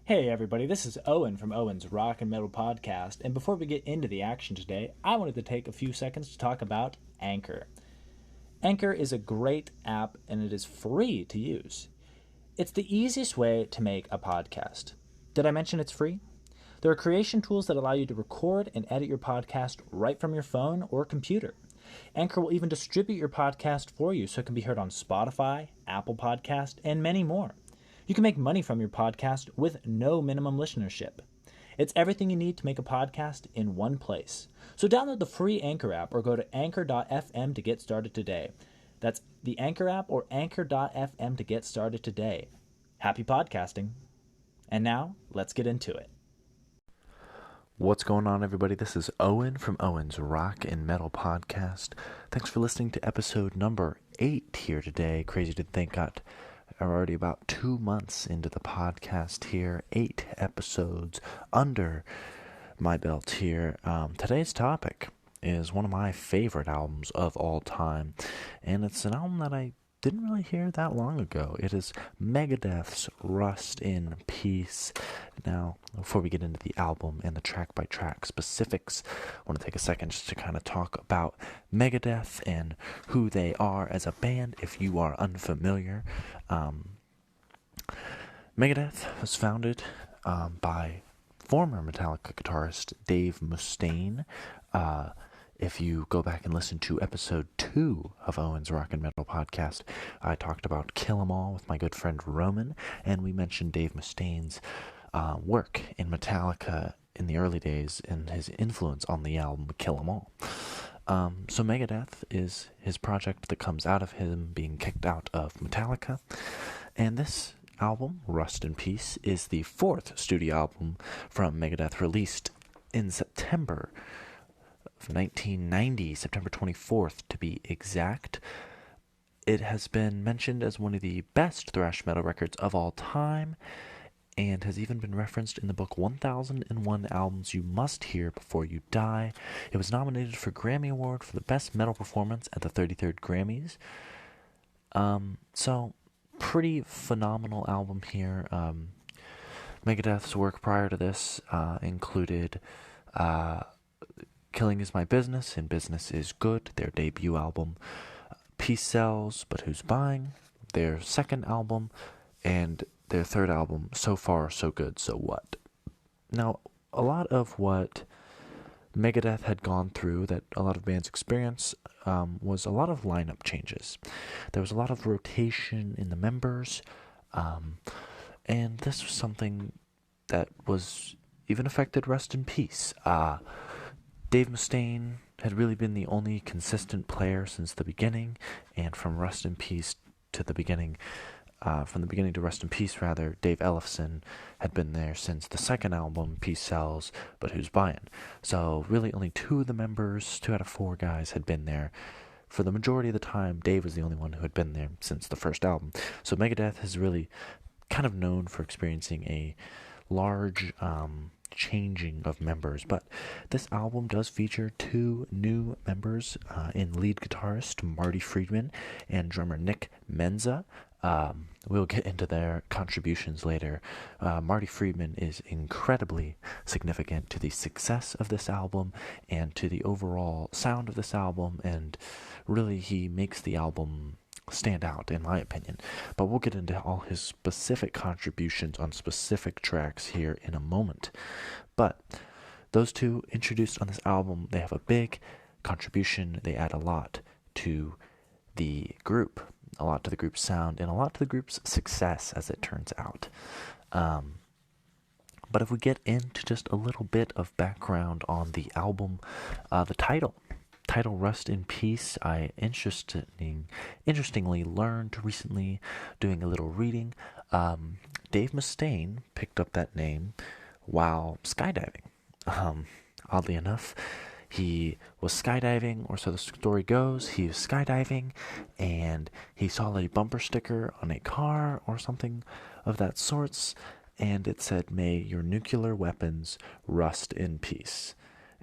Hey everybody, this is Owen from Owen's Rock and Metal Podcast, and before we get into the action today, I wanted to take a few seconds to talk about Anchor. Anchor is a great app and it is free to use. It's the easiest way to make a podcast. Did I mention it's free? There are creation tools that allow you to record and edit your podcast right from your phone or computer. Anchor will even distribute your podcast for you so it can be heard on Spotify, Apple Podcast, and many more. You can make money from your podcast with no minimum listenership. It's everything you need to make a podcast in one place. So download the free Anchor app or go to anchor.fm to get started today. That's the Anchor app or anchor.fm to get started today. Happy podcasting. And now, let's get into it. What's going on, everybody? This is Owen from Owen's Rock and Metal Podcast. Thanks for listening to episode number 8 here today. Crazy to think I'm already about 2 months into the podcast here. 8 episodes under my belt here. Today's topic is one of my favorite albums of all time, and it's an album that I didn't really hear that long ago. It is Megadeth's Rust in Peace. Now, before we get into the album and the track-by-track specifics, I want to take a second just to kind of talk about Megadeth and who they are as a band, if you are unfamiliar. Megadeth was founded by former Metallica guitarist Dave Mustaine. If you go back and listen to episode 2 of Owen's Rock and Metal Podcast, I talked about Kill 'Em All with my good friend Roman, and we mentioned Dave Mustaine's work in Metallica in the early days and his influence on the album Kill 'Em All. So Megadeth is his project that comes out of him being kicked out of Metallica, and this album, Rust in Peace, is the 4th studio album from Megadeth, released in September of 1990, September 24th to be exact. It has been mentioned as one of the best thrash metal records of all time, and has even been referenced in the book 1001 Albums You Must Hear Before You Die. It was nominated for Grammy Award for the Best Metal Performance at the 33rd Grammys. So, pretty phenomenal album here. Megadeth's work prior to this included Killing Is My Business and Business Is Good, their debut album, Peace Sells, But Who's Buying, their second album, and their third album, So Far, So Good, So What. Now, a lot of what Megadeth had gone through, that a lot of bands experience, was a lot of lineup changes. There was a lot of rotation in the members, and this was something that was even affected Rust in Peace. Dave Mustaine had really been the only consistent player since the beginning, and from Rust in Peace to the beginning, from the beginning to Rust in Peace, rather, Dave Ellefson had been there since the second album, Peace Sells, But Who's Buying? So really only 2 of the members, 2 out of 4 guys had been there. For the majority of the time, Dave was the only one who had been there since the first album. So Megadeth is really kind of known for experiencing a large changing of members, but this album does feature 2 new members in lead guitarist Marty Friedman and drummer Nick Menza. We'll get into their contributions later. Marty Friedman is incredibly significant to the success of this album and to the overall sound of this album, and really he makes the album stand out, in my opinion. But we'll get into all his specific contributions on specific tracks here in a moment. But those 2 introduced on this album, they have a big contribution. They add a lot to the group, a lot to the group's sound, and a lot to the group's success, as it turns out. But if we get into just a little bit of background on the album, the title Rust in Peace, I interestingly learned recently doing a little reading. Dave Mustaine picked up that name while skydiving. Oddly enough, he was skydiving, or so the story goes. He was skydiving, and he saw a bumper sticker on a car or something of that sorts, and it said, "May your nuclear weapons rust in peace."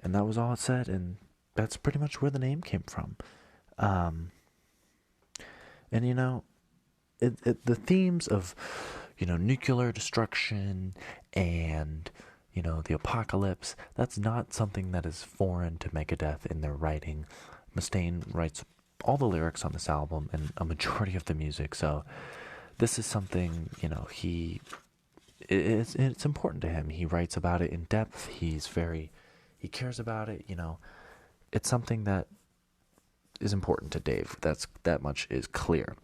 And that was all it said, and that's pretty much where the name came from. And you know, the themes of nuclear destruction and, the apocalypse. That's not something that is foreign to Megadeth in their writing. Mustaine writes all the lyrics on this album and a majority of the music, so this is something, it's important to him. He writes about it in depth. He cares about it, It's something that is important to Dave. That much is clear.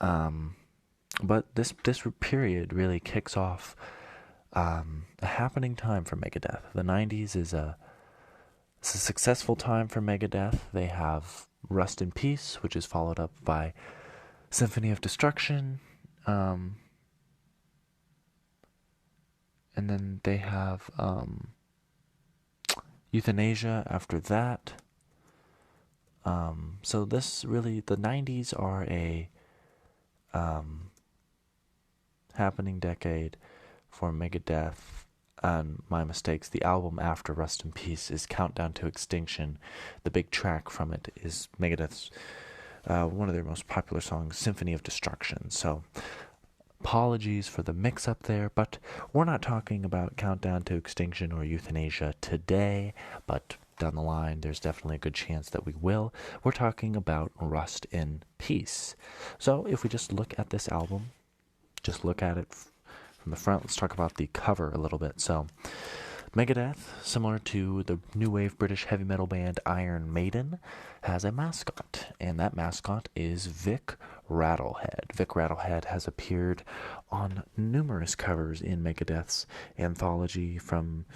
But this period really kicks off a happening time for Megadeth. The 90s is a successful time for Megadeth. They have Rust in Peace, which is followed up by Symphony of Destruction, and then they have Euthanasia after that. So this really, the 90s are a happening decade for Megadeth. And My Mistakes, the album after Rust in Peace, is Countdown to Extinction. The big track from it is Megadeth's one of their most popular songs, Symphony of Destruction. So apologies for the mix-up there, but we're not talking about Countdown to Extinction or Euthanasia today, but down the line there's definitely a good chance that we will. We're talking about Rust in Peace. So if we just look at this album, just look at it from the front, let's talk about the cover a little bit. So Megadeth, similar to the new wave British heavy metal band Iron Maiden, has a mascot, and that mascot is Vic Rattlehead. Vic Rattlehead has appeared on numerous covers in Megadeth's anthology from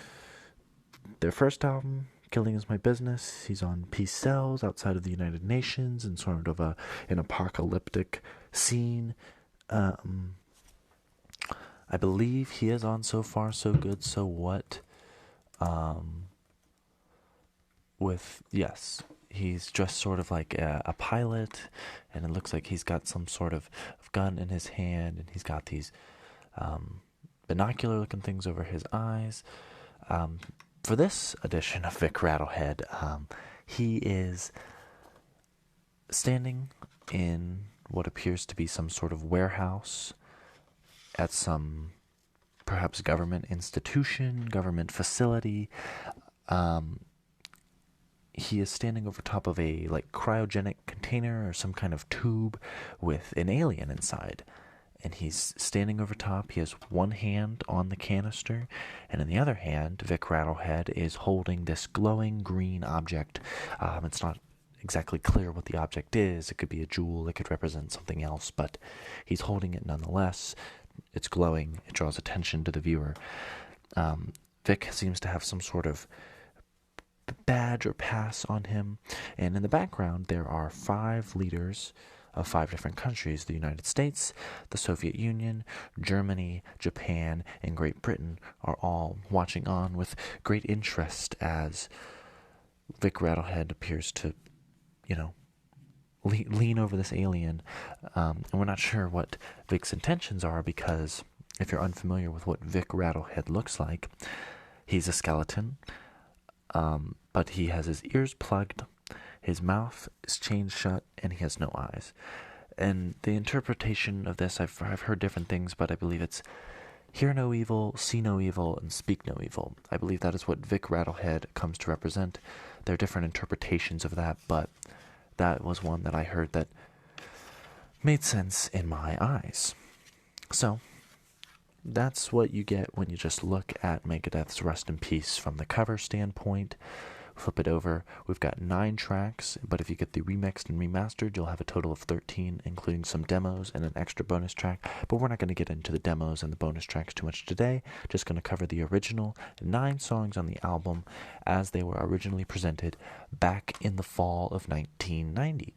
their first album, Killing Is My Business. He's on Peace Sells, Outside of the United Nations, and sort of an apocalyptic scene. I believe he is on So Far, So Good, So What. He's dressed sort of like a pilot, and it looks like he's got some sort of gun in his hand, and he's got these binocular looking things over his eyes. For this edition of Vic Rattlehead, he is standing in what appears to be some sort of warehouse at some perhaps government institution, government facility. He is standing over top of a cryogenic container or some kind of tube with an alien inside. And he's standing over top. He has one hand on the canister, and in the other hand, Vic Rattlehead is holding this glowing green object. It's not exactly clear what the object is. It could be a jewel. It could represent something else, but he's holding it nonetheless. It's glowing. It draws attention to the viewer. Vic seems to have some sort of badge or pass on him, and in the background there are 5 leaders of 5 different countries: the United States, the Soviet Union, Germany, Japan, and Great Britain are all watching on with great interest as Vic Rattlehead appears to, lean over this alien. And we're not sure what Vic's intentions are, because if you're unfamiliar with what Vic Rattlehead looks like, he's a skeleton, but he has his ears plugged, his mouth is chained shut, and he has no eyes. And the interpretation of this, I've heard different things, but I believe it's hear no evil, see no evil, and speak no evil. I believe that is what Vic Rattlehead comes to represent. There are different interpretations of that, but that was one that I heard that made sense in my eyes. So that's what you get when you just look at Megadeth's Rust in Peace from the cover standpoint. Flip it over. We've got 9 tracks, but if you get the remixed and remastered, you'll have a total of 13, including some demos and an extra bonus track. But we're not going to get into the demos and the bonus tracks too much today. Just going to cover the original 9 songs on the album as they were originally presented back in the fall of 1990.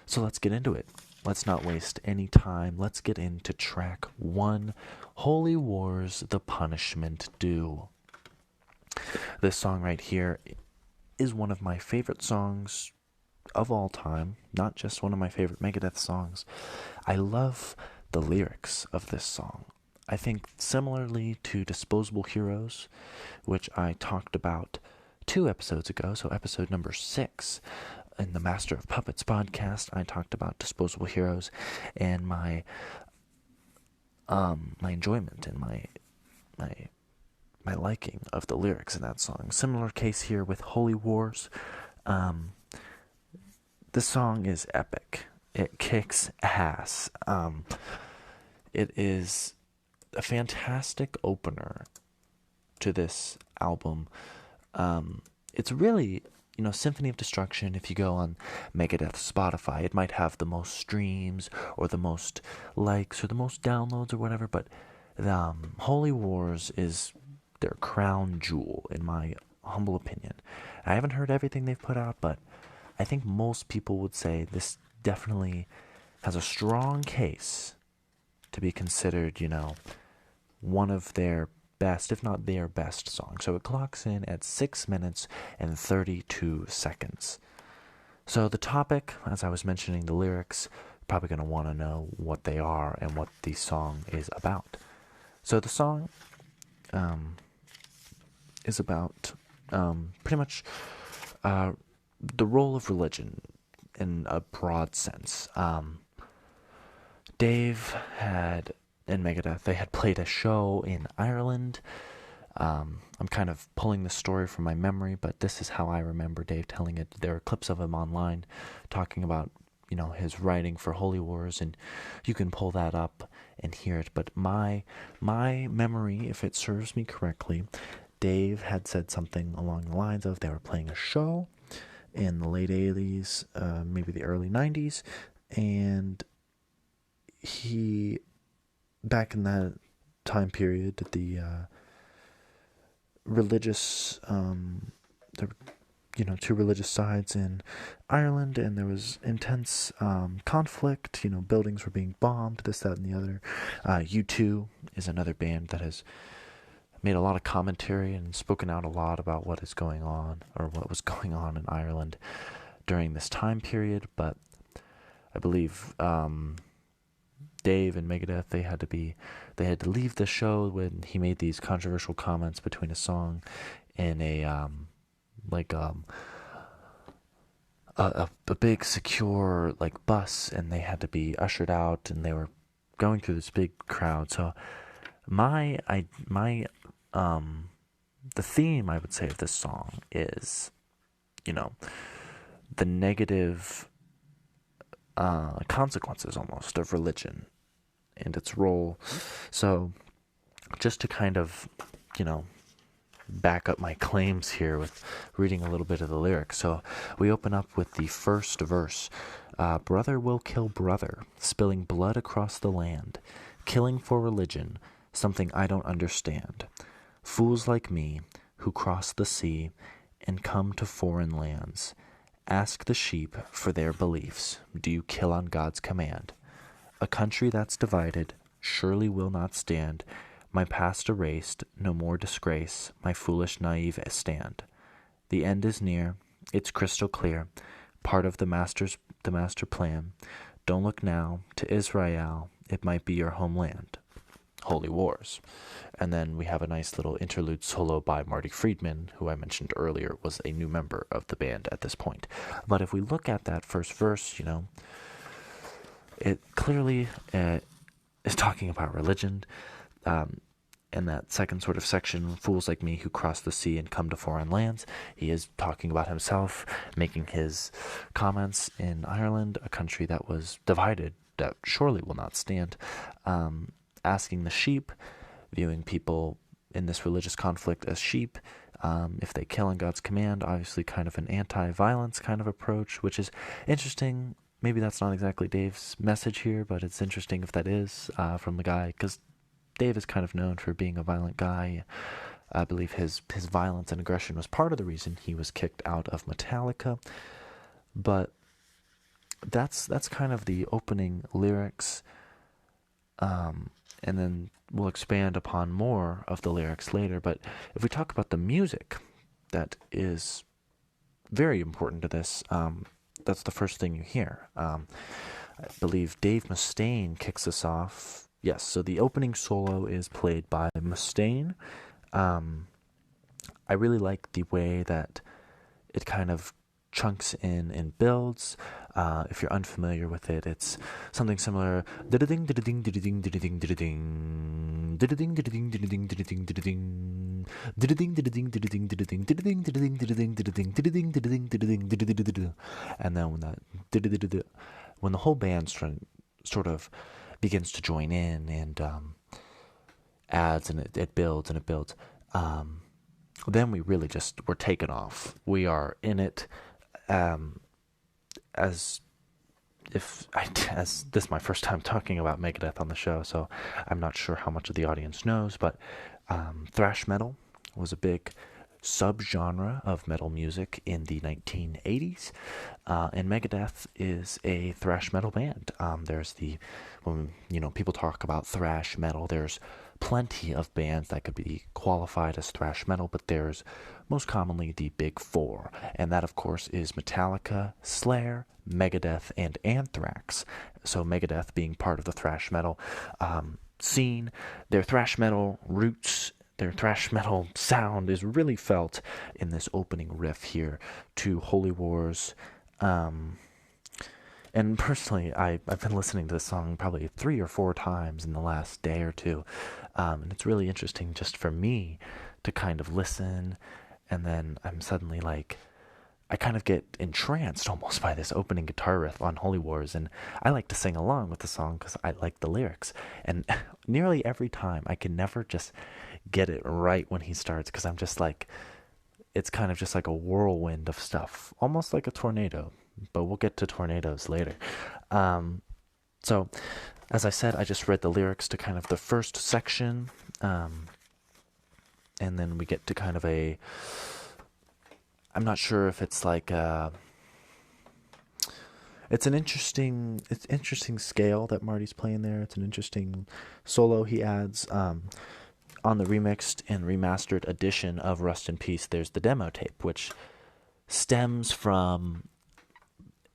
So let's get into it. Let's not waste any time. Let's get into track 1, Holy Wars, The Punishment Due. This song right here is one of my favorite songs of all time, not just one of my favorite Megadeth songs. I love the lyrics of this song. I think similarly to Disposable Heroes, which I talked about 2 episodes ago, so episode number 6, in the Master of Puppets podcast, I talked about Disposable Heroes and my my enjoyment and my liking of the lyrics in that song. Similar case here with Holy Wars. This song is epic. It kicks ass. It is a fantastic opener to this album. It's really, Symphony of Destruction. If you go on Megadeth's Spotify, it might have the most streams or the most likes or the most downloads or whatever, but Holy Wars is their crown jewel, in my humble opinion. I haven't heard everything they've put out, but I think most people would say this definitely has a strong case to be considered, one of their best, if not their best song. So it clocks in at 6 minutes and 32 seconds. So the topic, as I was mentioning, the lyrics, probably going to want to know what they are and what the song is about. So the song is about pretty much the role of religion in a broad sense. Dave had, in Megadeth, they had played a show in Ireland. I'm kind of pulling the story from my memory, but this is how I remember Dave telling it. There are clips of him online talking about, his writing for Holy Wars, and you can pull that up and hear it. But my memory, if it serves me correctly, Dave had said something along the lines of they were playing a show in the late 80s, maybe the early 90s, and he, back in that time period, the religious, two religious sides in Ireland, and there was intense conflict. Buildings were being bombed, this, that, and the other. U2 is another band that has made a lot of commentary and spoken out a lot about what is going on, or what was going on in Ireland during this time period. But I believe Dave and Megadeth, they had to leave the show when he made these controversial comments between a song and a big secure bus, and they had to be ushered out, and they were going through this big crowd. So the theme, I would say, of this song is, the negative consequences almost of religion and its role. So just to kind of, back up my claims here with reading a little bit of the lyrics. So we open up with the first verse. Brother will kill brother, spilling blood across the land, killing for religion, something I don't understand. Fools like me who cross the sea and come to foreign lands, ask the sheep for their beliefs. Do you kill on God's command? A country that's divided surely will not stand. My past erased, no more disgrace, my foolish naive stand. The end is near, it's crystal clear, part of the master plan. Don't look now to Israel, it might be your homeland. Holy Wars. And then we have a nice little interlude solo by Marty Friedman, who I mentioned earlier was a new member of the band at this point. But if we look at that first verse, it clearly is talking about religion. In that second sort of section, fools like me who cross the sea and come to foreign lands, he is talking about himself, making his comments in Ireland, a country that was divided, that surely will not stand. Asking the sheep, viewing people in this religious conflict as sheep, if they kill on God's command, obviously kind of an anti-violence kind of approach, which is interesting. Maybe that's not exactly Dave's message here, but it's interesting if that is from the guy, because Dave is kind of known for being a violent guy. I believe his violence and aggression was part of the reason he was kicked out of Metallica. But that's kind of the opening lyrics. And then we'll expand upon more of the lyrics later. But if we talk about the music, that is very important to this. That's the first thing you hear. I believe Dave Mustaine kicks us off. Yes, so the opening solo is played by Mustaine. I really like the way that it kind of chunks in and builds. If you're unfamiliar with it, it's something similar. And then when the whole band sort of begins to join in and adds, and it builds and it builds, then we're taken off. We are in it, as this is my first time talking about Megadeth on the show, so I'm not sure how much of the audience knows, but thrash metal was a big subgenre of metal music in the 1980s, and Megadeth is a thrash metal band. When people talk about thrash metal, there's plenty of bands that could be qualified as thrash metal, but there's most commonly the big four, and that of course is Metallica, Slayer, Megadeth, and Anthrax. So Megadeth being part of the thrash metal scene, their thrash metal roots, their thrash metal sound is really felt in this opening riff here to Holy Wars. And personally, I've been listening to this song probably 3 or 4 times in the last day or two. And it's really interesting just for me to kind of listen, and then I'm suddenly like, I kind of get entranced almost by this opening guitar riff on Holy Wars, and I like to sing along with the song because I like the lyrics. And nearly every time, I can never just get it right when he starts, because I'm just like, it's kind of just like a whirlwind of stuff, almost like a tornado, but we'll get to tornadoes later. So, as I said, I just read the lyrics to kind of the first section, and then we get to kind of I'm not sure if it's like it's an interesting scale that Marty's playing there. It's an interesting solo he adds. On the remixed and remastered edition of Rust in Peace, there's the demo tape, which stems from,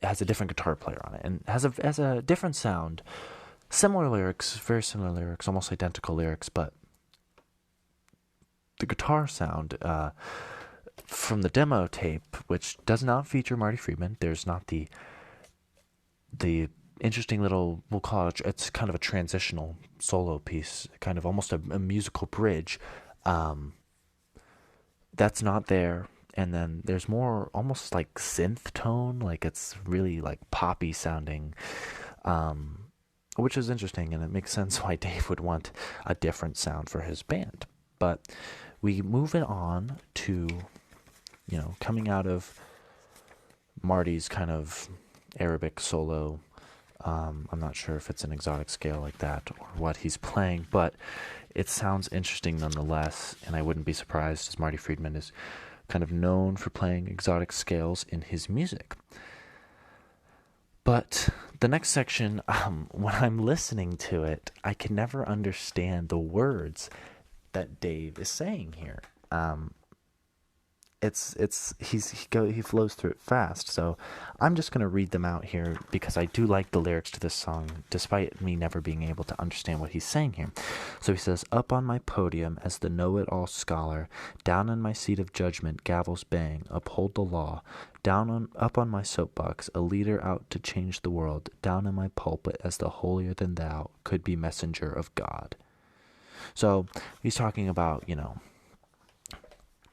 has a different guitar player on it, and has a different sound. Similar lyrics, very similar lyrics, almost identical lyrics, but the guitar sound from the demo tape, which does not feature Marty Friedman, there's not the interesting little, we'll call it, it's kind of a transitional solo piece, kind of almost a musical bridge. That's not there. And then there's more almost like synth tone, like it's really like poppy sounding, which is interesting, and it makes sense why Dave would want a different sound for his band. But we move it on to, coming out of Marty's kind of Arabic solo. I'm not sure if it's an exotic scale like that or what he's playing, but it sounds interesting nonetheless, and I wouldn't be surprised, as Marty Friedman is kind of known for playing exotic scales in his music. But the next section, when I'm listening to it, I can never understand the words that Dave is saying here. He flows through it fast, so I'm just going to read them out here because I do like the lyrics to this song, despite me never being able to understand what he's saying here. So he says, "Up on my podium as the know-it-all scholar, down in my seat of judgment, gavels bang, uphold the law, up on my soapbox, a leader out to change the world, down in my pulpit as the holier-than-thou, could be messenger of God." So he's talking about,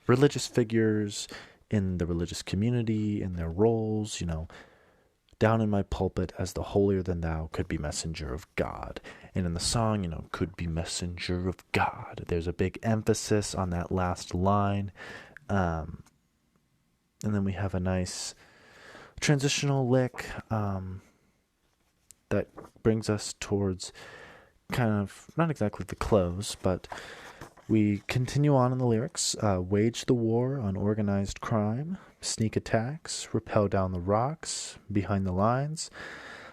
religious figures in the religious community and their roles, down in my pulpit as the holier than thou, could be messenger of God. And in the song, could be messenger of God. There's a big emphasis on that last line. And then we have a nice transitional lick that brings us towards kind of, not exactly the close, but we continue on in the lyrics. Wage the war on organized crime, sneak attacks, rappel down the rocks, behind the lines.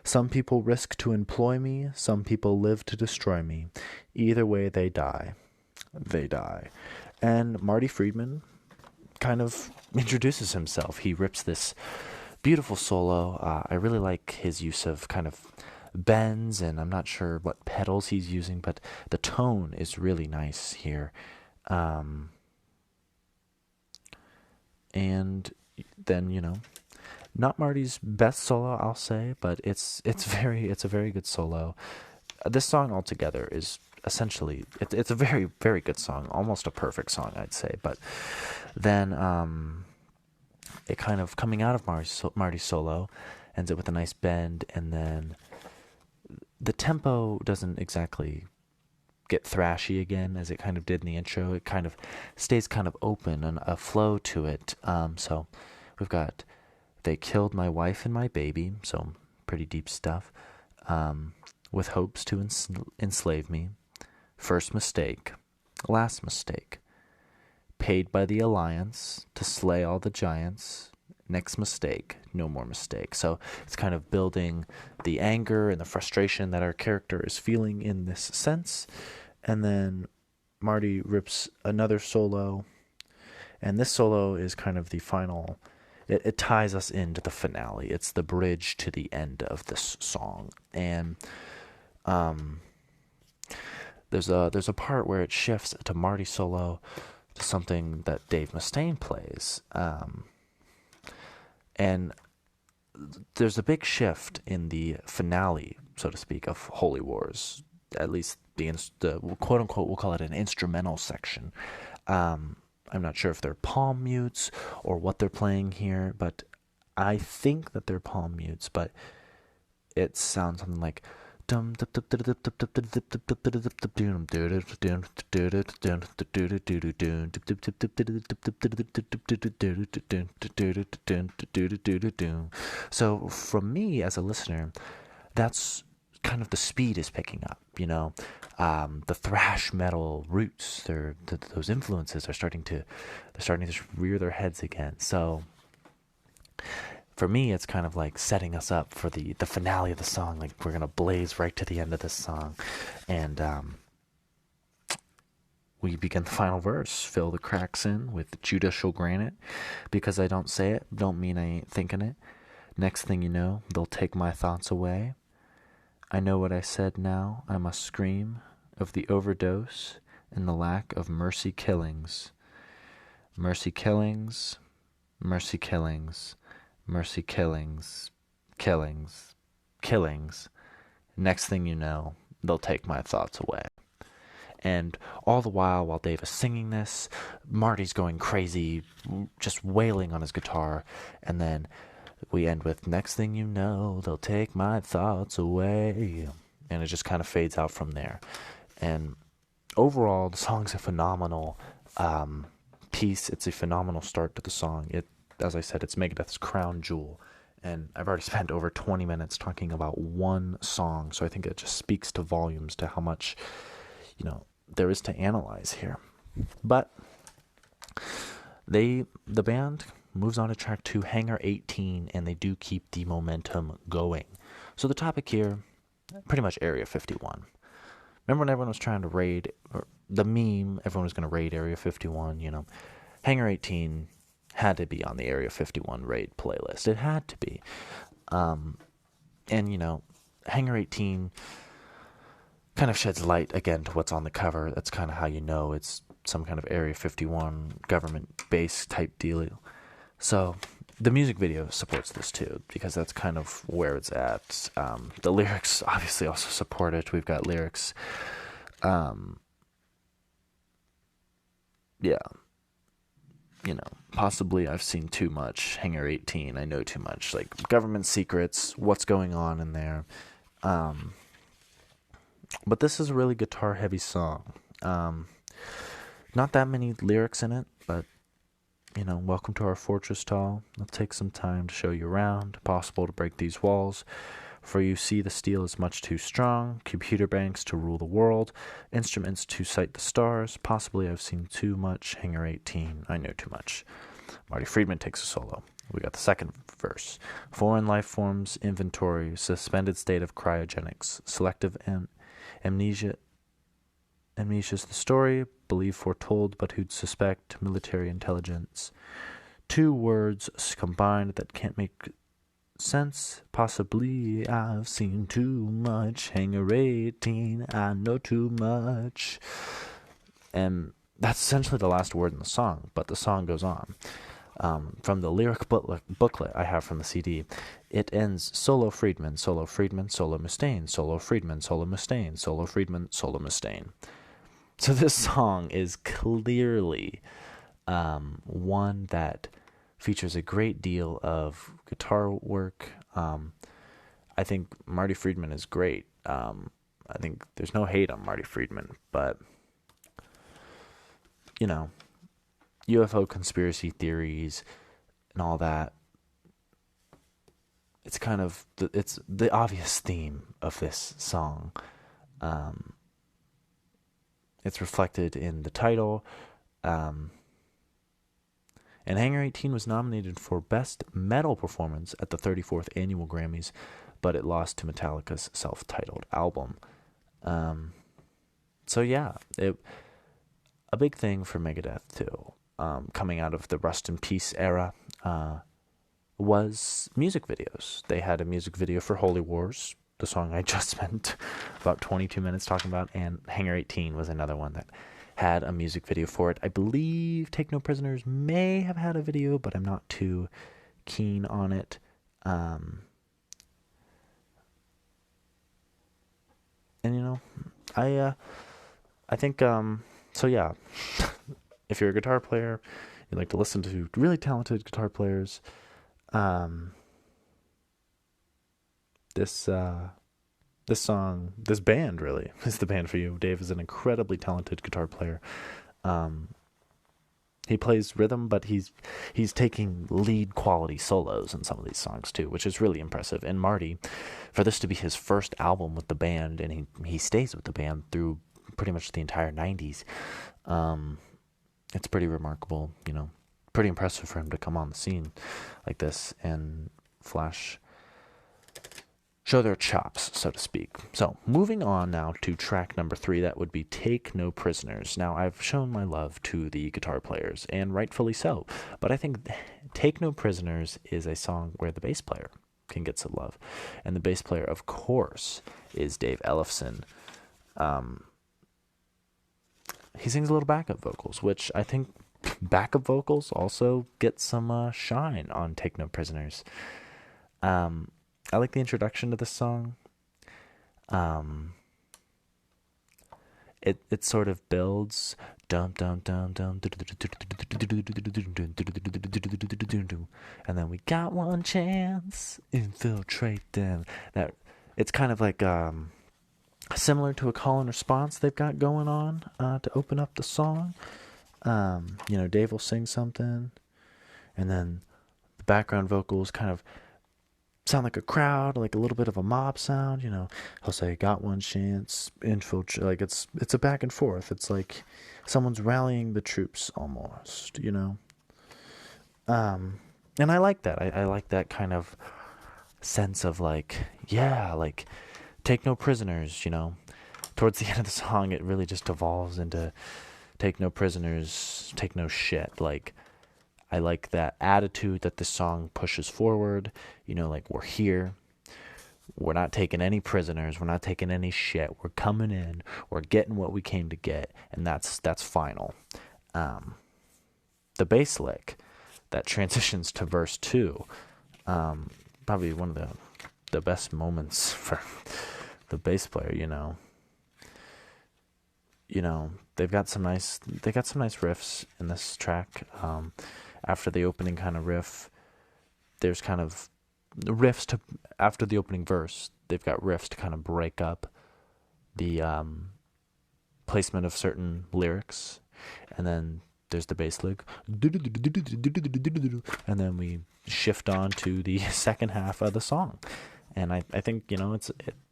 Some people risk to employ me, some people live to destroy me. Either way, they die. They die. And Marty Friedman kind of introduces himself. He rips this beautiful solo. I really like his use of kind of bends, and I'm not sure what pedals he's using, but the tone is really nice here. And then, Not Marty's best solo, I'll say, but it's a very good solo. This song altogether is essentially it's a very, very good song, almost a perfect song, I'd say. But then it kind of coming out of Marty's solo ends it with a nice bend, and then the tempo doesn't exactly get thrashy again as it kind of did in the intro. It kind of stays kind of open and a flow to it. So we've got "They killed my wife and my baby," so pretty deep stuff. "With hopes to enslave me," "First mistake," "Last mistake," "Paid by the alliance to slay all the giants," "Next mistake, no more mistake." So it's kind of building the anger and the frustration that our character is feeling in this sense. And then Marty rips another solo, and this solo is kind of the final. It ties us into the finale. It's the bridge to the end of this song. And there's a part where it shifts to Marty solo to something that Dave Mustaine plays. And there's a big shift in the finale, so to speak, of Holy Wars. At least the quote unquote, we'll call it an instrumental section. I'm not sure if they're palm mutes or what they're playing here, but I think that they're palm mutes. But it sounds something like so from me as a listener, that's kind of the speed is picking up, the thrash metal roots, those influences are starting to rear their heads again. So for me, it's kind of like setting us up for the finale of the song. Like, we're going to blaze right to the end of this song. And we begin the final verse. "Fill the cracks in with judicial granite. Because I don't say it, don't mean I ain't thinking it. Next thing you know, they'll take my thoughts away. I know what I said now. I must scream of the overdose and the lack of mercy killings. Mercy killings, mercy killings. Mercy killings, killings, killings. Next thing you know, they'll take my thoughts away." And all the while Dave is singing this, Marty's going crazy, just wailing on his guitar. And then we end with "Next thing you know, they'll take my thoughts away." And it just kind of fades out from there. And overall, the song's a phenomenal piece. It's a phenomenal start to the song. As I said, it's Megadeth's crown jewel. And I've already spent over 20 minutes talking about one song, so I think it just speaks to volumes to how much, there is to analyze here. But the band moves on to track 2, Hangar 18, and they do keep the momentum going. So the topic here, pretty much Area 51. Remember when everyone was trying to raid, or the meme, everyone was going to raid Area 51, Hangar 18 had to be on the Area 51 raid playlist. It had to be. And, Hangar 18 kind of sheds light again to what's on the cover. That's kind of how you know it's some kind of Area 51 government base type deal. So the music video supports this too, because that's kind of where it's at. The lyrics obviously also support it. We've got lyrics. Possibly I've seen too much. Hangar 18, I know too much. Like, government secrets, what's going on in there. But this is a really guitar-heavy song. Not that many lyrics in it, but, welcome to our fortress tall. It'll take some time to show you around. Possible to break these walls. For you see the steel is much too strong. Computer banks to rule the world. Instruments to sight the stars. Possibly I've seen too much. Hangar 18, I know too much. Marty Friedman takes a solo. We got the second verse. Foreign life forms inventory. Suspended state of cryogenics. Selective amnesia. Amnesia's the story. Believe foretold, but who'd suspect. Military intelligence. Two words combined that can't make sense. Possibly I've seen too much. Hangar 18, I know too much. And that's essentially the last word in the song, but the song goes on. From the lyric booklet I have from the CD, it ends solo Friedman, solo Friedman, solo Mustaine, solo Friedman, solo Mustaine, solo Friedman, solo Mustaine. So this song is clearly one that features a great deal of guitar work. I think Marty Friedman is great. I think there's no hate on Marty Friedman, but UFO conspiracy theories and all that. It's kind of it's the obvious theme of this song. It's reflected in the title. And Hangar 18 was nominated for Best Metal Performance at the 34th Annual Grammys, but it lost to Metallica's self-titled album. So yeah, a big thing for Megadeth too, coming out of the Rust in Peace era, was music videos. They had a music video for Holy Wars, the song I just spent about 22 minutes talking about, and Hangar 18 was another one that had a music video for it. I believe Take No Prisoners may have had a video, but I'm not too keen on it. And I think so yeah. If you're a guitar player, you like to listen to really talented guitar players, this song, this band really is the band for you. Dave is an incredibly talented guitar player. He plays rhythm, but he's taking lead quality solos in some of these songs too, which is really impressive. And Marty, for this to be his first album with the band, and he stays with the band through pretty much the entire 90s, it's pretty remarkable, pretty impressive for him to come on the scene like this and show their chops, so to speak. So, moving on now to track number 3, that would be Take No Prisoners. Now, I've shown my love to the guitar players, and rightfully so, but I think Take No Prisoners is a song where the bass player can get some love. And the bass player, of course, is Dave Ellefson. He sings a little backup vocals, which I think backup vocals also get some shine on Take No Prisoners. I like the introduction to this song. It sort of builds, dum dum dum dum, and then we got one chance, infiltrate them. That it's kind of like similar to a call and response they've got going on to open up the song. Dave will sing something, and then the background vocals kind of sound like a crowd, like a little bit of a mob sound. He'll say, "Got one chance, infiltrate." Like it's a back and forth. It's like someone's rallying the troops almost. And I like that. I like that kind of sense of like take no prisoners. Towards the end of the song, it really just evolves into take no prisoners, take no shit. Like, I like that attitude that this song pushes forward. Like, we're here. We're not taking any prisoners. We're not taking any shit. We're coming in. We're getting what we came to get. And that's final. The bass lick that transitions to verse 2, probably one of the best moments for the bass player, they've got some nice riffs in this track. After the opening kind of riff, there's kind of riffs after the opening verse. They've got riffs to kind of break up the placement of certain lyrics, and then there's the bass lick, and then we shift on to the second half of the song. And I think,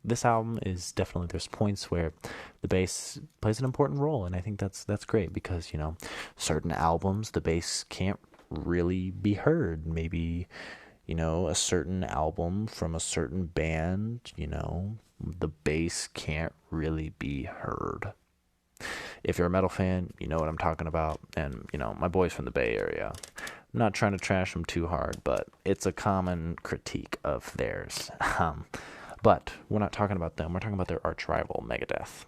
this album is definitely, there's points where the bass plays an important role, and I think that's great because, certain albums, the bass can't really be heard. Maybe, a certain album from a certain band, the bass can't really be heard. If you're a metal fan, you know what I'm talking about, and, my boys from the Bay Area. I'm not trying to trash them too hard, but it's a common critique of theirs. But we're not talking about them. We're talking about their arch rival, Megadeth.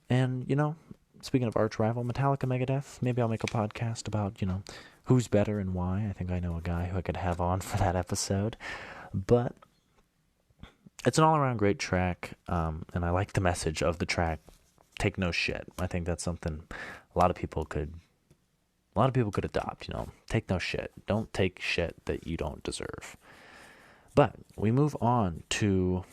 And, speaking of arch rival, Metallica, Megadeth, maybe I'll make a podcast about, Who's better and why? I think I know a guy who I could have on for that episode. But it's an all-around great track, and I like the message of the track. Take no shit. I think that's something a lot of people could adopt. Take no shit. Don't take shit that you don't deserve. But we move on to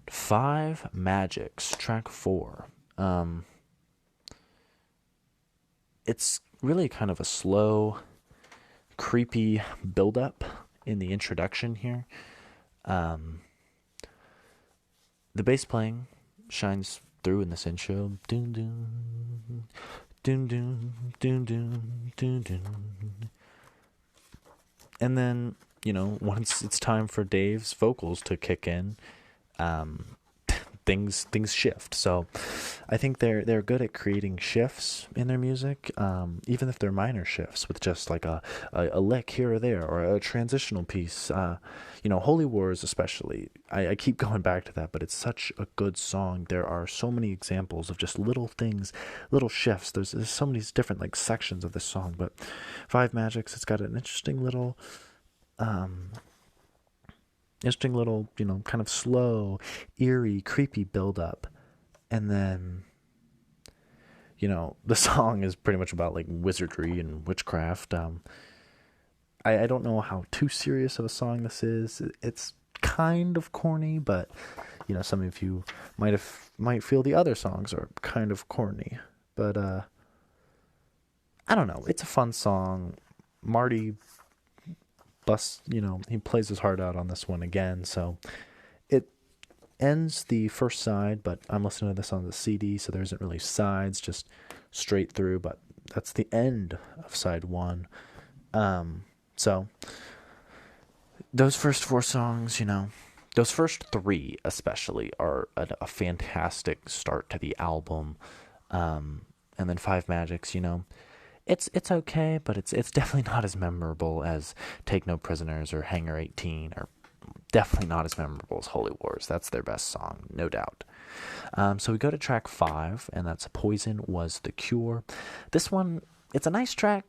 Five Magics, track 4. It's really kind of a slow, creepy build-up in the introduction here. The bass playing shines through in this intro. Doon doon, doon doon, doon doon, doon doon. And then, once it's time for Dave's vocals to kick in, things shift. So I think they're good at creating shifts in their music, even if they're minor shifts with just like a lick here or there, or a transitional piece. Holy Wars especially, I keep going back to that, but it's such a good song. There are so many examples of just little things, little shifts. There's so many different like sections of this song, but Five Magics, it's got an interesting little kind of slow, eerie, creepy build-up. And then, the song is pretty much about, like, wizardry and witchcraft. I don't know how too serious of a song this is. It's kind of corny, but, some of you might feel the other songs are kind of corny. But, I don't know. It's a fun song. Marty he plays his heart out on this one again, so it ends the first side, but I'm listening to this on the CD, so there isn't really sides, just straight through, but that's the end of side 1. So those first 4 songs, those first 3 especially are a fantastic start to the album, and then Five Magics, It's okay, but it's definitely not as memorable as Take No Prisoners or Hangar 18, or definitely not as memorable as Holy Wars. That's their best song, no doubt. So we go to track 5, and that's Poison Was the Cure. This one, it's a nice track.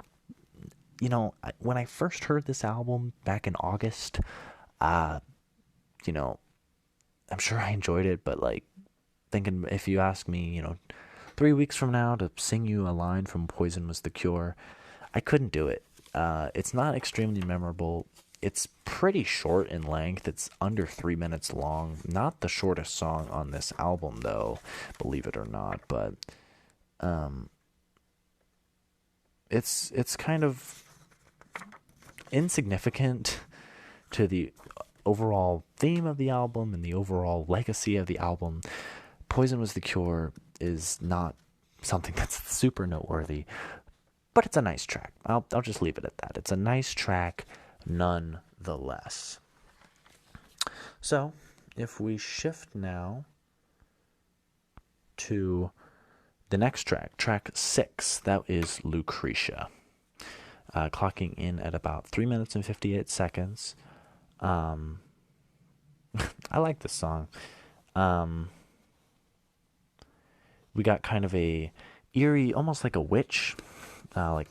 When I first heard this album back in August, I'm sure I enjoyed it, but like thinking if you ask me, 3 weeks from now to sing you a line from Poison Was the Cure, I couldn't do it. It's not extremely memorable. It's pretty short in length. It's under 3 minutes long. Not the shortest song on this album, though, believe it or not. But it's kind of insignificant to the overall theme of the album and the overall legacy of the album. Poison Was the Cure is not something that's super noteworthy, but it's a nice track. I'll just leave it at that. It's a nice track nonetheless. So, if we shift now to the next track, track 6, that is Lucretia, clocking in at about 3 minutes and 58 seconds. I like this song. We got kind of a eerie, almost like a witch, I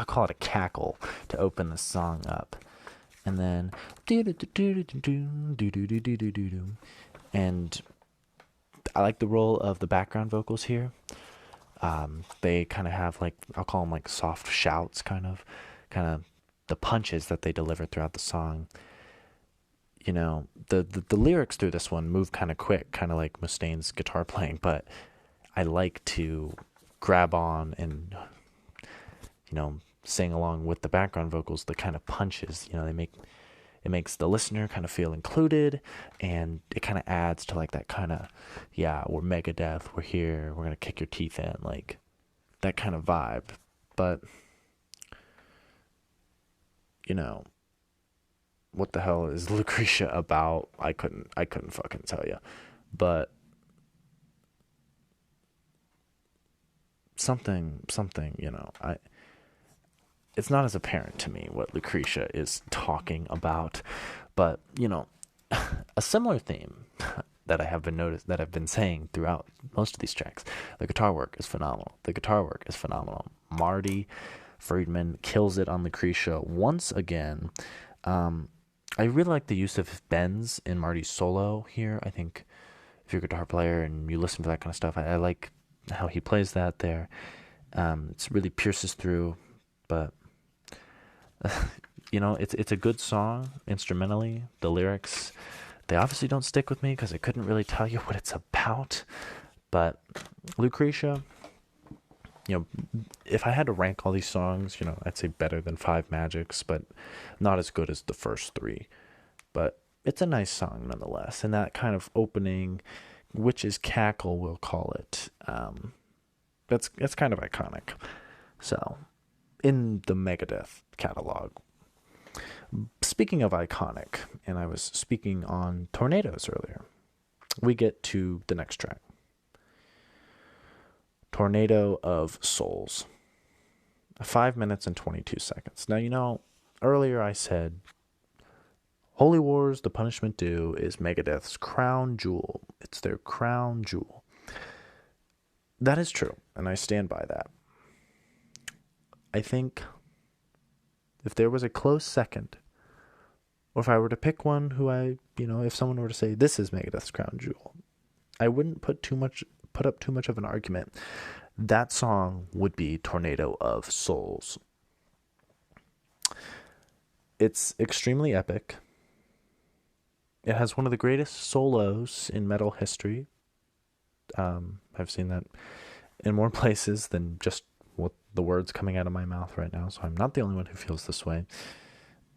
call it a cackle to open the song up, and then and I like the role of the background vocals here. They kind of have like, I'll call them like soft shouts, kind of the punches that they deliver throughout the song. The lyrics through this one move kind of quick, kind of like Mustaine's guitar playing, but I like to grab on and, sing along with the background vocals, the kind of punches, it makes the listener kind of feel included, and it kind of adds to like that kind of, we're Megadeth, we're here, we're going to kick your teeth in, like that kind of vibe. But, what the hell is Lucretia about? I couldn't fucking tell you, but something, it's not as apparent to me what Lucretia is talking about, but, a similar theme that I've been saying throughout most of these tracks. The guitar work is phenomenal. Marty Friedman kills it on Lucretia once again. I really like the use of bends in Marty's solo here. I think if you're a guitar player and you listen to that kind of stuff, I like how he plays that there. It really pierces through, but it's a good song instrumentally. The lyrics, they obviously don't stick with me because I couldn't really tell you what it's about. But Lucretia, if I had to rank all these songs, I'd say better than Five Magics, but not as good as the first three. But it's a nice song nonetheless, and that kind of opening, Witch's Cackle, we'll call it. That's kind of iconic. So, in the Megadeth catalog. Speaking of iconic, and I was speaking on tornadoes earlier, we get to the next track. Tornado of Souls. 5 minutes and 22 seconds. Now, earlier I said Holy Wars, The Punishment Due is Megadeth's crown jewel. It's their crown jewel. That is true, and I stand by that. I think if there was a close second, or if I were to pick one if someone were to say this is Megadeth's crown jewel, I wouldn't put up too much of an argument. That song would be Tornado of Souls. It's extremely epic. It has one of the greatest solos in metal history. I've seen that in more places than just what the words coming out of my mouth right now, so I'm not the only one who feels this way.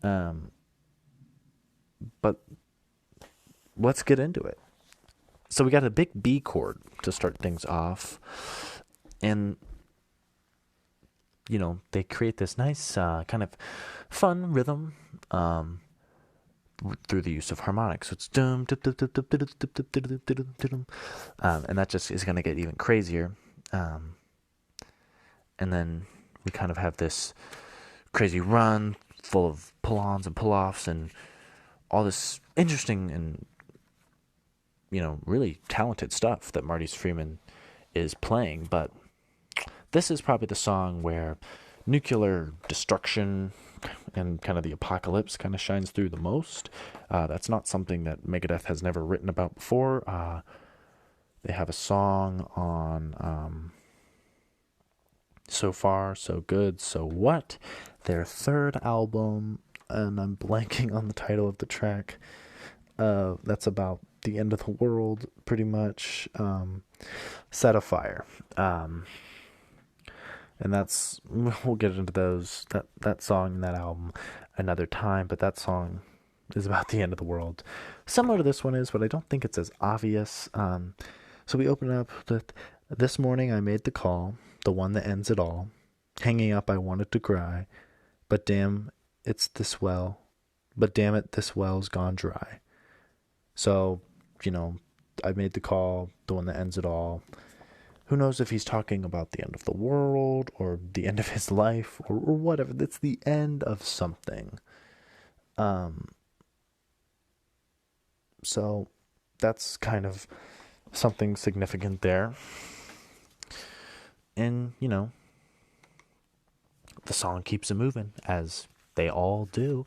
But let's get into it. So we got a big B chord to start things off, and they create this nice kind of fun rhythm through the use of harmonics. So it's dum dum dum dum dum dum dum dum dum, and that just is going to get even crazier. And then we kind of have this crazy run full of pull-ons and pull-offs and all this interesting and really talented stuff that Marty Friedman is playing. But this is probably the song where nuclear destruction and kind of the apocalypse kind of shines through the most. That's not something that Megadeth has never written about before. They have a song on So Far, So Good, So What, their third album, and I'm blanking on the title of the track. That's about the end of the world, pretty much. Set Afire. And we'll get into that song and that album another time, but that song is about the end of the world. Similar to this one is, but I don't think it's as obvious. So we open up with, this morning I made the call, the one that ends it all. Hanging up, I wanted to cry, but damn, this well's gone dry. So, I made the call, the one that ends it all. Who knows if he's talking about the end of the world or the end of his life or whatever. It's the end of something. So that's kind of something significant there. And, the song keeps it moving, as they all do.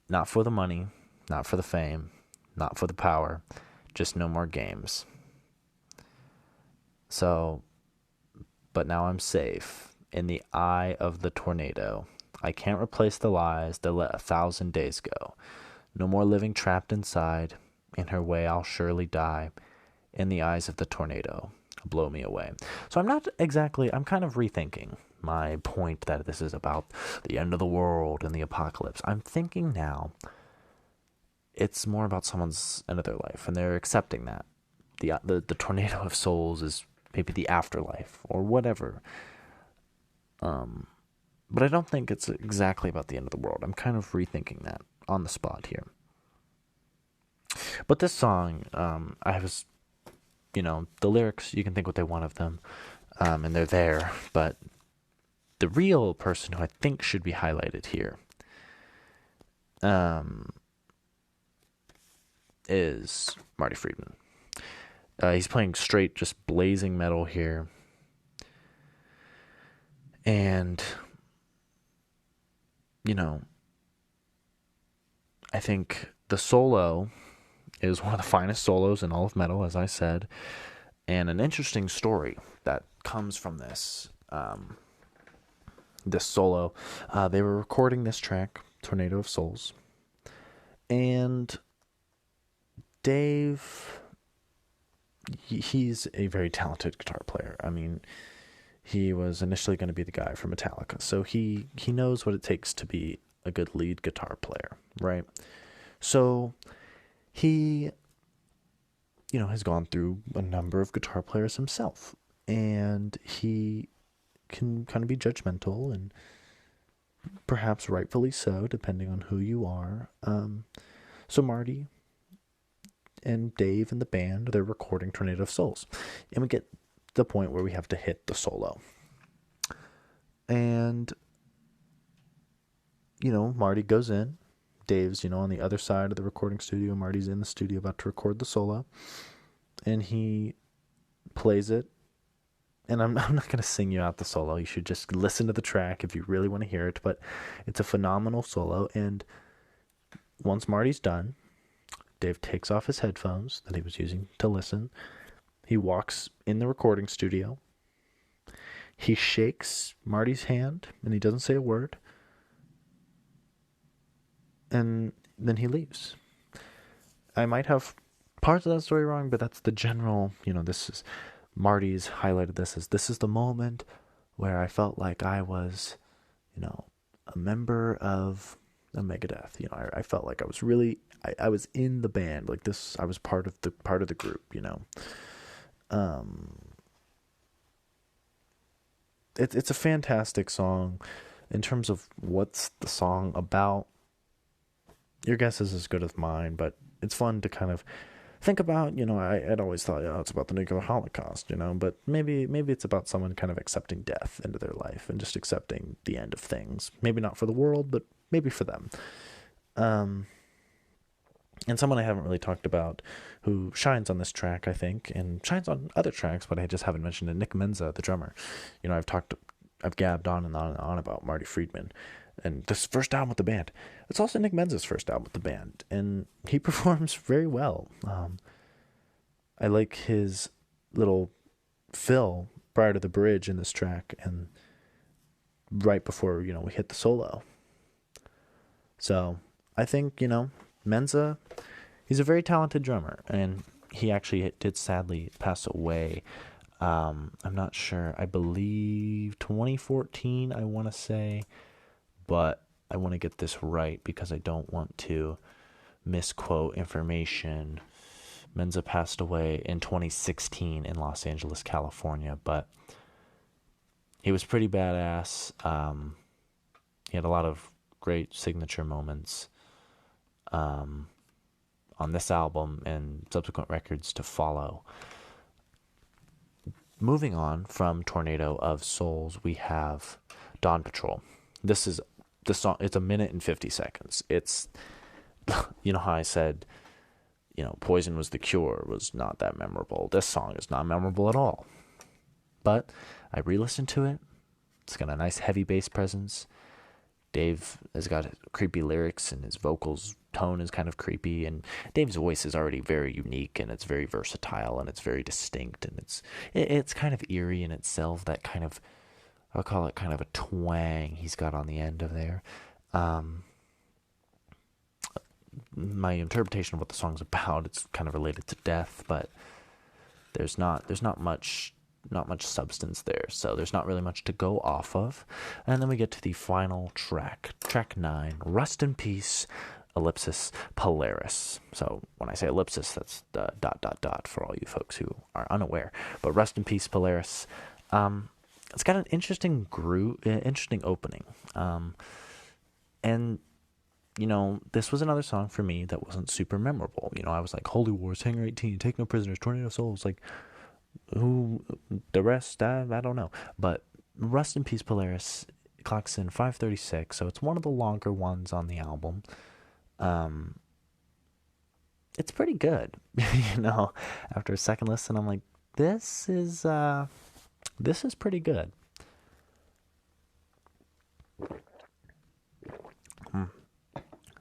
Not for the money, not for the fame, not for the power, just no more games. So, but now I'm safe in the eye of the tornado. I can't replace the lies that let 1,000 days go. No more living trapped inside. In her way I'll surely die. In the eyes of the tornado, blow me away. So I'm kind of rethinking my point that this is about the end of the world and the apocalypse. I'm thinking now it's more about someone's end of their life, and they're accepting that. The tornado of souls is maybe the afterlife or whatever. But I don't think it's exactly about the end of the world. I'm kind of rethinking that on the spot here. But this song, the lyrics, you can think what they want of them, and they're there. But the real person who I think should be highlighted here is Marty Friedman. He's playing straight, just blazing metal here. And, I think the solo is one of the finest solos in all of metal, as I said. And an interesting story that comes from this solo. They were recording this track, Tornado of Souls. And Dave, he's a very talented guitar player. I mean, he was initially going to be the guy for Metallica, so he knows what it takes to be a good lead guitar player, right? So he, has gone through a number of guitar players himself, and he can kind of be judgmental, and perhaps rightfully so, depending on who you are. So Marty and Dave and the band, they're recording Tornado of Souls, and we get the point where we have to hit the solo. And, Marty goes in. Dave's, on the other side of the recording studio. Marty's in the studio about to record the solo. And he plays it. And I'm not going to sing you out the solo. You should just listen to the track if you really want to hear it. But it's a phenomenal solo. And once Marty's done, Dave takes off his headphones that he was using to listen. He walks in the recording studio. He shakes Marty's hand, and he doesn't say a word. And then he leaves. I might have parts of that story wrong, but that's the general, this is, Marty's highlighted this is the moment where I felt like I was, a member of a Megadeth. I felt like I was really, I was in the band, like this, I was part of the group, It's a fantastic song. In terms of what's the song about, your guess is as good as mine, but it's fun to kind of think about. I'd always thought, it's about the nuclear holocaust, but maybe it's about someone kind of accepting death into their life and just accepting the end of things. Maybe not for the world, but maybe for them. And someone I haven't really talked about who shines on this track, I think, and shines on other tracks, but I just haven't mentioned it, Nick Menza, the drummer. I've gabbed on and on and on about Marty Friedman and this first album with the band. It's also Nick Menza's first album with the band, and he performs very well. I like his little fill prior to the bridge in this track and right before, we hit the solo. So I think, Menza, he's a very talented drummer, and he actually did sadly pass away. I'm not sure. I believe 2014, I want to say, but I want to get this right because I don't want to misquote information. Menza passed away in 2016 in Los Angeles, California, but he was pretty badass. He had a lot of great signature moments on this album and subsequent records to follow. Moving on from Tornado of Souls, we have Dawn Patrol. This is the song. It's 1 minute and 50 seconds. It's, how I said, Poison Was the Cure was not that memorable. This song is not memorable at all. But I re-listened to it. It's got a nice heavy bass presence. Dave has got creepy lyrics, and his vocals tone is kind of creepy, and Dave's voice is already very unique, and it's very versatile, and it's very distinct, and it's kind of eerie in itself, that kind of, I'll call it kind of a twang he's got on the end of there. My interpretation of what the song's about, it's kind of related to death, but there's not much substance there, so there's not really much to go off of. And then we get to the final track 9, Rust in Peace, ellipsis, Polaris. So when I say ellipsis, that's the ... for all you folks who are unaware. But Rust in Peace, Polaris. It's got an interesting interesting opening. And this was another song for me that wasn't super memorable. I was like, Holy Wars, Hangar 18, Take No Prisoners, Tornado of Souls, like, who the rest, I don't know. But Rust in Peace, Polaris clocks in 5:36, so it's one of the longer ones on the album. it's pretty good. After a second listen, I'm like, this is pretty good.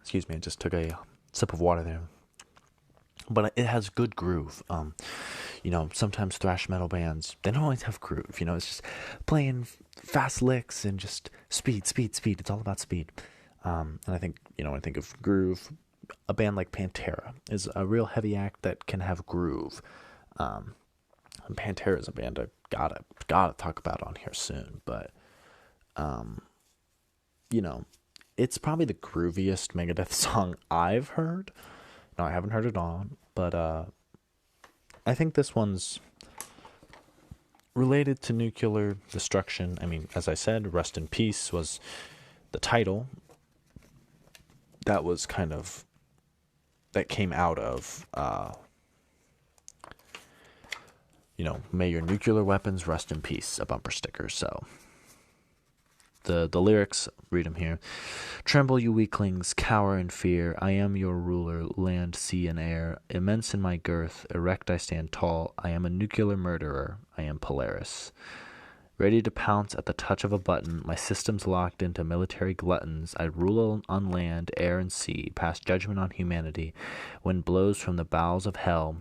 Excuse me, I just took a sip of water there. But it has good groove. Sometimes thrash metal bands, they don't always have groove. It's just playing fast licks and just speed, speed, speed. It's all about speed. And I think, when I think of groove, a band like Pantera is a real heavy act that can have groove. And Pantera is a band I gotta talk about on here soon. But, it's probably the grooviest Megadeth song I've heard. No, I haven't heard it all, but I think this one's related to nuclear destruction. I mean, as I said, Rest in Peace was the title. That was that came out of, may your nuclear weapons rest in peace, a bumper sticker. So the lyrics, read them here. Tremble, you weaklings, cower in fear. I am your ruler, land, sea, and air. Immense in my girth, erect I stand tall. I am a nuclear murderer. I am Polaris. Ready to pounce at the touch of a button, my systems locked into military gluttons. I rule on land, air, and sea, pass judgment on humanity. When blows from the bowels of hell,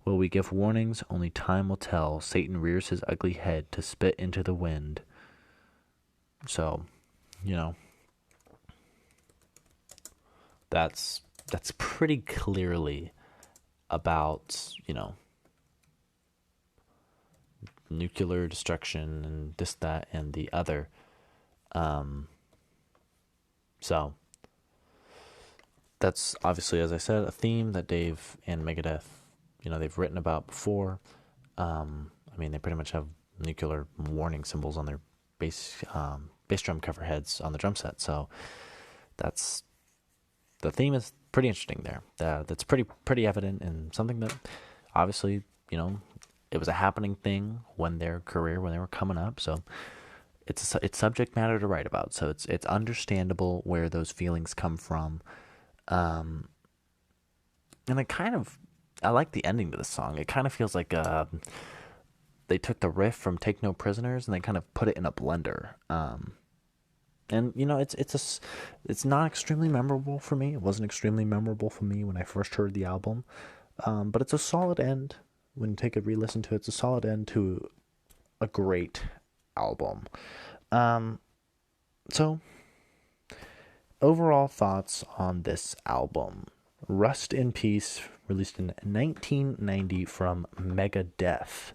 will we give warnings? Only time will tell. Satan rears his ugly head to spit into the wind. So, that's pretty clearly about, nuclear destruction and this, that, and the other. So that's obviously, as I said, a theme that Dave and Megadeth, they've written about before. They pretty much have nuclear warning symbols on their bass drum cover heads on the drum set. So the theme is pretty interesting there. That's pretty evident, and something that obviously, it was a happening thing when they were coming up. So it's subject matter to write about. So it's understandable where those feelings come from. And I like the ending to the song. It kind of feels like they took the riff from Take No Prisoners and they kind of put it in a blender. And it's not extremely memorable for me. It wasn't extremely memorable for me when I first heard the album. But it's a solid end. When you take a re-listen to it, it's a solid end to a great album. So overall thoughts on this album. Rust in Peace, released in 1990 from Megadeth.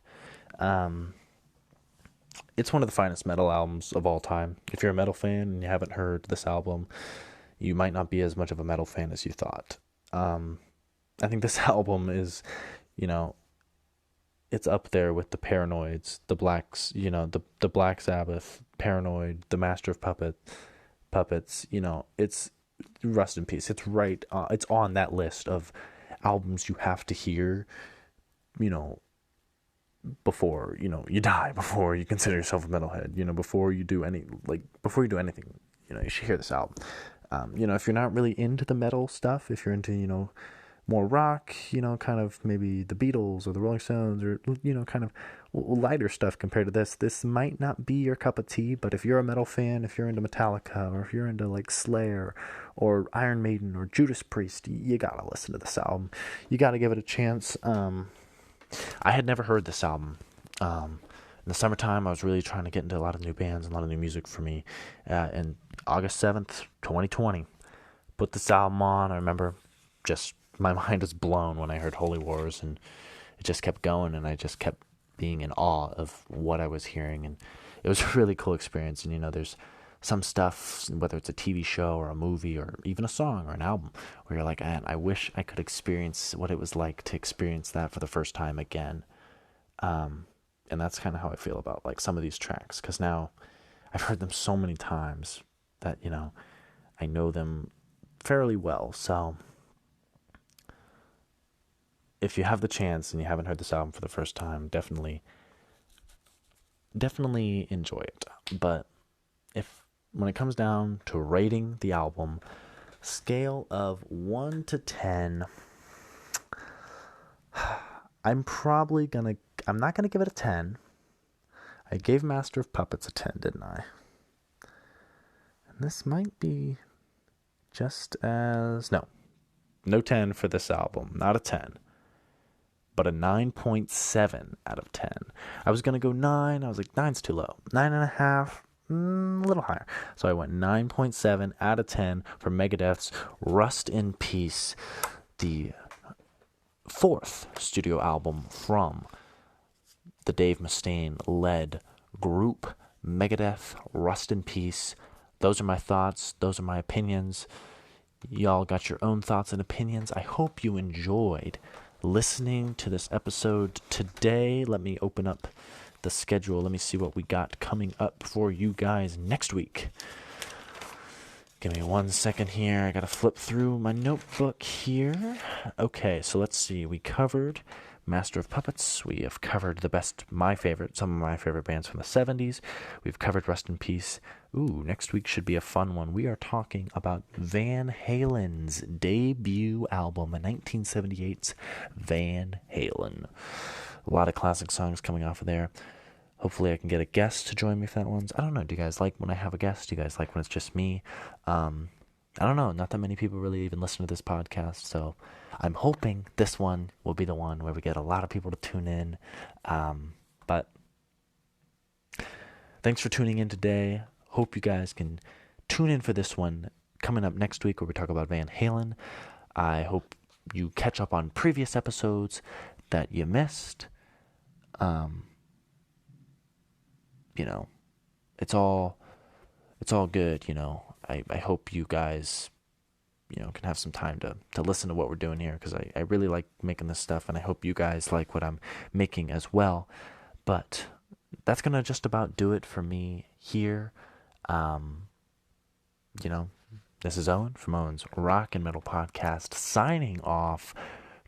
It's one of the finest metal albums of all time. If you're a metal fan and you haven't heard this album, you might not be as much of a metal fan as you thought. I think this album is, it's up there with the Paranoids, the Blacks, the Black Sabbath, Paranoid, the Master of Puppets. It's Rust in Peace. It's right. It's on that list of albums you have to hear, before you die, before you consider yourself a metalhead, before you do anything, you should hear this album. If you're not really into the metal stuff, if you're into more rock, kind of maybe the Beatles or the Rolling Stones, or kind of lighter stuff compared to this might not be your cup of tea. But if you're a metal fan, if you're into Metallica, or if you're into like Slayer or Iron Maiden or Judas Priest, you gotta listen to this album. You gotta give it a chance. I had never heard this album. In the summertime, I was really trying to get into a lot of new bands and a lot of new music for me. And August 7th, 2020, put this album on. I remember just my mind was blown when I heard Holy Wars, and it just kept going, and I just kept being in awe of what I was hearing. And it was a really cool experience. And, there's some stuff, whether it's a TV show or a movie or even a song or an album, where you're like, man, I wish I could experience what it was like to experience that for the first time again. And that's kind of how I feel about like some of these tracks, because now I've heard them so many times that, I know them fairly well. So if you have the chance and you haven't heard this album for the first time, definitely enjoy it. But when it comes down to rating the album, scale of 1 to 10, I'm not gonna give it a 10. I gave Master of Puppets a 10, didn't I? And this might be just as... No 10 for this album. Not a 10. But a 9.7 out of 10. I was going to go 9. I was like, 9's too low. 9.5, a little higher. So I went 9.7 out of 10 for Megadeth's Rust in Peace, the fourth studio album from the Dave Mustaine-led group Megadeth. Rust in Peace. Those are my thoughts. Those are my opinions. Y'all got your own thoughts and opinions. I hope you enjoyed listening to this episode today. Let me open up the schedule. Let me see what we got coming up for you guys next week. Give me 1 second here. I gotta flip through my notebook here. Okay, so let's see. We covered Master of Puppets. We have covered some of my favorite bands from the 70s. We've covered Rust in Peace. Ooh, next week should be a fun one. We are talking about Van Halen's debut album, 1978's Van Halen. A lot of classic songs coming off of there. Hopefully I can get a guest to join me for that one. I don't know. Do you guys like when I have a guest? Do you guys like when it's just me? I don't know. Not that many people really even listen to this podcast, so I'm hoping this one will be the one where we get a lot of people to tune in. But thanks for tuning in today. Hope you guys can tune in for this one coming up next week where we talk about Van Halen. I hope you catch up on previous episodes that you missed. It's all good, I hope you guys, can have some time to listen to what we're doing here, because I really like making this stuff, and I hope you guys like what I'm making as well. But that's going to just about do it for me here. This is Owen from Owen's Rock and Metal Podcast signing off.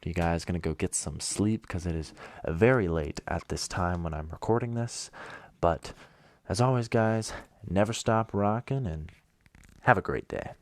You guys going to go get some sleep because it is very late at this time when I'm recording this. But as always, guys, never stop rocking and have a great day.